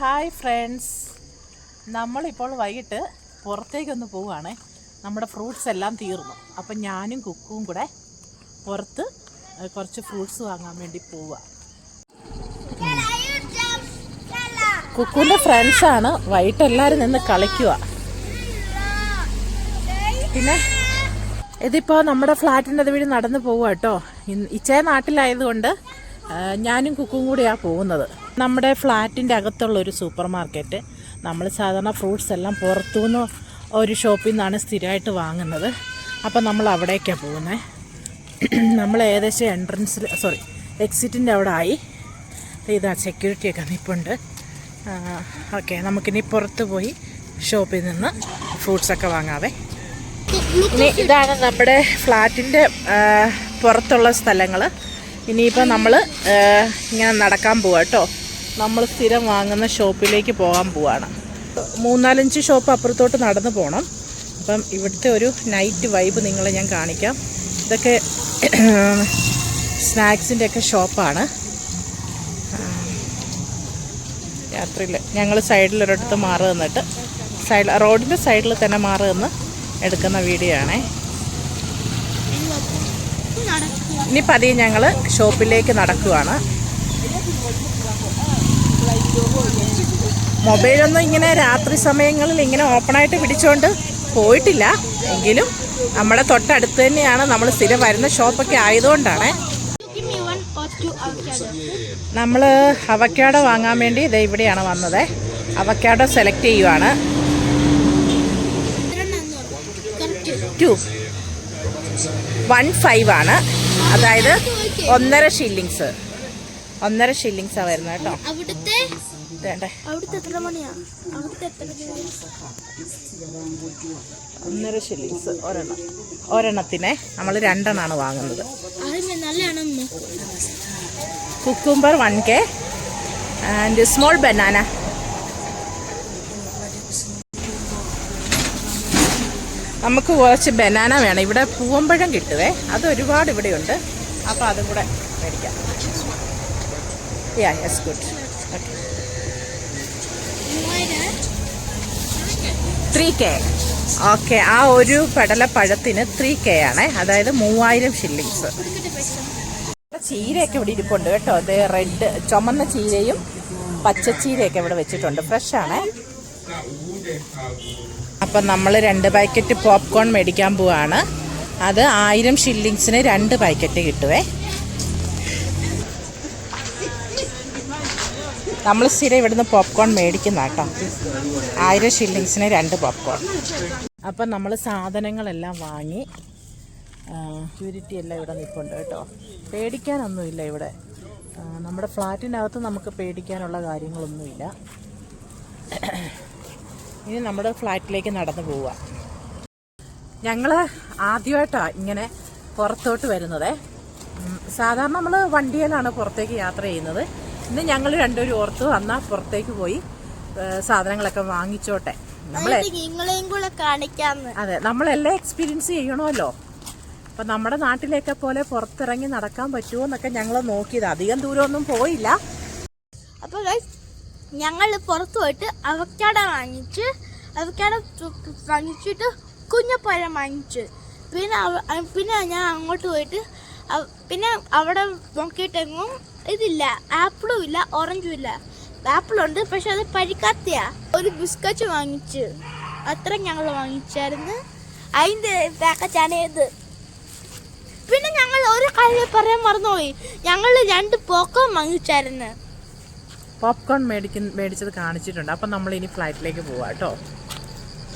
Hi friends, നമ്മളിപ്പോൾ വൈകിട്ട് പുറത്തേക്കൊന്ന് പോവുകയാണേ. നമ്മുടെ ഫ്രൂട്ട്സ് എല്ലാം തീർന്നു. അപ്പം ഞാനും കുക്കും കൂടെ പുറത്ത് കുറച്ച് ഫ്രൂട്ട്സ് വാങ്ങാൻ വേണ്ടി പോവുക. കുക്കുവിൻ്റെ ഫ്രണ്ട്സാണ്. വൈകിട്ട് എല്ലാവരും നിന്ന് കളിക്കുക. പിന്നെ ഇതിപ്പോൾ നമ്മുടെ ഫ്ലാറ്റിൻ്റെ അതുവഴി നടന്ന് പോവുക കേട്ടോ. ഇച്ചേ നാട്ടിലായതുകൊണ്ട് ഞാനും കുക്കും കൂടിയാണ് പോകുന്നത്. നമ്മുടെ ഫ്ലാറ്റിൻ്റെ അകത്തുള്ളൊരു സൂപ്പർ മാർക്കറ്റ്. നമ്മൾ സാധാരണ ഫ്രൂട്ട്സ് എല്ലാം പുറത്തുനിന്ന് ഒരു ഷോപ്പിൽ നിന്നാണ് സ്ഥിരമായിട്ട് വാങ്ങുന്നത്. അപ്പം നമ്മൾ അവിടേക്കാണ് പോകുന്നത്. നമ്മൾ ഏകദേശം എക്സിറ്റിൻ്റെ അവിടെ ആയി. ഇതാ സെക്യൂരിറ്റിയൊക്കെ നിൽപ്പുണ്ട്. ഓക്കെ, നമുക്കിനി പുറത്ത് പോയി ഷോപ്പിൽ നിന്ന് ഫ്രൂട്ട്സൊക്കെ വാങ്ങാവേ. ഇനി ഇതാണ് നമ്മുടെ ഫ്ലാറ്റിൻ്റെ പുറത്തുള്ള സ്ഥലങ്ങൾ. ഇനിയിപ്പോൾ നമ്മൾ ഇങ്ങനെ നടക്കാൻ പോവാം കേട്ടോ. നമ്മൾ സ്ഥിരം വാങ്ങുന്ന ഷോപ്പിലേക്ക് പോകാൻ പോവാണ്. 3-4 ഷോപ്പ് അപ്പുറത്തോട്ട് നടന്ന് പോകണം. അപ്പം ഇവിടുത്തെ ഒരു നൈറ്റ് വൈബ് നിങ്ങളെ ഞാൻ കാണിക്കാം. ഇതൊക്കെ സ്നാക്സിൻ്റെയൊക്കെ ഷോപ്പാണ്. രാത്രിയിൽ ഞങ്ങൾ സൈഡിലൊരിടത്ത് മാറി നിന്നിട്ട് റോഡിൻ്റെ സൈഡിൽ തന്നെ മാറി നിന്ന് എടുക്കുന്ന വീഡിയോ ആണേ. ഇനി പതിയെ ഞങ്ങൾ ഷോപ്പിലേക്ക് നടക്കുവാണ്. മൊബൈലൊന്നും ഇങ്ങനെ രാത്രി സമയങ്ങളിൽ ഇങ്ങനെ ഓപ്പണായിട്ട് പിടിച്ചുകൊണ്ട് പോയിട്ടില്ല. എങ്കിലും നമ്മുടെ തൊട്ടടുത്ത് തന്നെയാണ്. നമ്മൾ സ്ഥിരം വരുന്ന ഷോപ്പൊക്കെ ആയതുകൊണ്ടാണ്. നമ്മൾ അവക്കാഡോ വാങ്ങാൻ വേണ്ടി ഇത് ഇവിടെയാണ് വന്നത്. അവക്കാഡോ സെലക്ട് ചെയ്യുവാണ്. 1.5 ആണ്. അതായത് 1.5 ഷില്ലിങ്സ്. 1.5 ഷില്ലിങ്സാണ് വരുന്നത് കേട്ടോ. വേണ്ടേ 1.5 ഷില്ലിങ്സ് ഒരെണ്ണത്തിനെ നമ്മൾ 2 വാങ്ങുന്നത്. Cucumber 1K and small banana. നമുക്ക് കുറച്ച് ബനാന വേണം. ഇവിടെ പൂവമ്പഴം കിട്ടുവേ, അത് ഒരുപാട് ഇവിടെയുണ്ട്. അപ്പോൾ അതും കൂടെ മേടിക്കാം. Yes good. Okay, 3K. Okay, ആ ഒരു പടലപ്പഴത്തിന് 3K ആണ്. അതായത് 3000 ഷില്ലിങ്സ്. ചീരയൊക്കെ ഇവിടെ ഇരിപ്പുണ്ട് കേട്ടോ. അത് റെഡ് ചുമന്ന ചീരയും പച്ചച്ചീരയൊക്കെ ഇവിടെ വെച്ചിട്ടുണ്ട്. ഫ്രഷാണേ. അപ്പം നമ്മൾ 2 പാക്കറ്റ് പോപ്കോൺ മേടിക്കാൻ പോവാണ്. അത് 1000 ഷില്ലിങ്സിന് 2 പാക്കറ്റ് കിട്ടുവേ. നമ്മൾ സ്ഥിരം ഇവിടുന്ന് പോപ്കോൺ മേടിക്കുന്ന കേട്ടോ. 1000 ഷില്ലിങ്സിന് 2 പോപ്കോൺ. അപ്പം നമ്മൾ സാധനങ്ങളെല്ലാം വാങ്ങി. സെക്യൂരിറ്റി എല്ലാം ഇവിടെ നിൽപ്പുണ്ട് കേട്ടോ. പേടിക്കാനൊന്നുമില്ല ഇവിടെ. നമ്മുടെ ഫ്ലാറ്റിനകത്ത് നമുക്ക് പേടിക്കാനുള്ള കാര്യങ്ങളൊന്നുമില്ല. ഇനി നമ്മുടെ ഫ്ലാറ്റിലേക്ക് നടന്നു പോവുക. ഞങ്ങൾ ആദ്യമായിട്ടാണ് ഇങ്ങനെ പുറത്തോട്ട് വരുന്നത്. സാധാരണ നമ്മൾ വണ്ടിയിലാണ് പുറത്തേക്ക് യാത്ര ചെയ്യുന്നത്. ഇന്ന് ഞങ്ങൾ രണ്ടുപേരും ഓർത്തു എന്നാൽ പുറത്തേക്ക് പോയി സാധനങ്ങളൊക്കെ വാങ്ങിച്ചോട്ടെ. അതെ, നമ്മളെല്ലാം എക്സ്പീരിയൻസ് ചെയ്യണമല്ലോ. അപ്പം നമ്മുടെ നാട്ടിലേക്ക് പോലെ പുറത്തിറങ്ങി നടക്കാൻ പറ്റുമോ എന്നൊക്കെ ഞങ്ങൾ നോക്കിയത്. അധികം ദൂരമൊന്നും പോയില്ല. അപ്പോൾ ഞങ്ങൾ പുറത്ത് പോയിട്ട് അവക്കാഡോ വാങ്ങിച്ചിട്ട് കുഞ്ഞപ്പഴം വാങ്ങിച്ചു. പിന്നെ ഞാൻ അങ്ങോട്ട് പോയിട്ട് പിന്നെ അവിടെ നോക്കിയിട്ടെങ്ങും ഇതില്ല. ആപ്പിളും ഇല്ല, ഓറഞ്ചും ഇല്ല. ആപ്പിളുണ്ട്, പക്ഷെ അത് പരിക്കാത്തയാ. ഒരു ബിസ്ക്കറ്റ് വാങ്ങിച്ചു. അത്ര ഞങ്ങൾ വാങ്ങിച്ചായിരുന്നു. അതിൻ്റെ പാക്കറ്റാണ് ഇത്. പിന്നെ ഞങ്ങൾ ഒരു കാര്യം പറയാൻ മറന്നുപോയി. ഞങ്ങൾ 2 പോപ്കോൺ വാങ്ങിച്ചായിരുന്നു. പോപ്കോൺ മേടിച്ചത് കാണിച്ചിട്ടുണ്ട്. അപ്പം നമ്മൾ ഇനി ഫ്ലൈറ്റിലേക്ക് പോവാം കേട്ടോ.